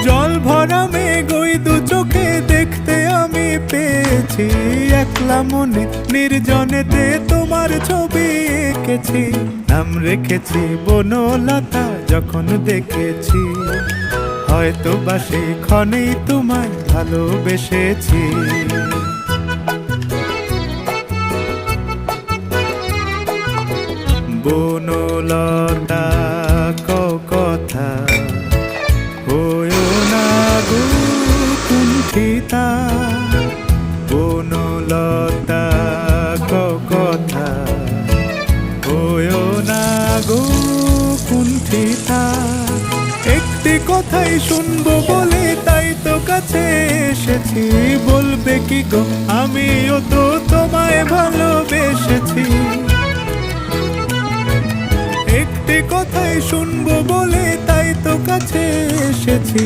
জল ভরা মেঘ ওই দু চোখে দেখতে আমি পেয়েছি, একলা মনে নির্জনেতে তোমার ছবি এঁকেছি। নাম রেখেছি বনলতা যখন দেখেছি, হয়তো বা সেই ক্ষণেই তোমায় ভালোবেসেছি। বনলতা কথা হয়ো না গো কুণ্ঠিতা, বনলতা কথা হয়ো না গো কুণ্ঠিতা। একটি কথাই শুনবো বলে তাই তো কাছে এসেছি, বলবে কি গো আমিও তো তোমায় ভালোবেসেছি। একটি কথাই শুনবো বলে তাই তো কাছে এসেছি।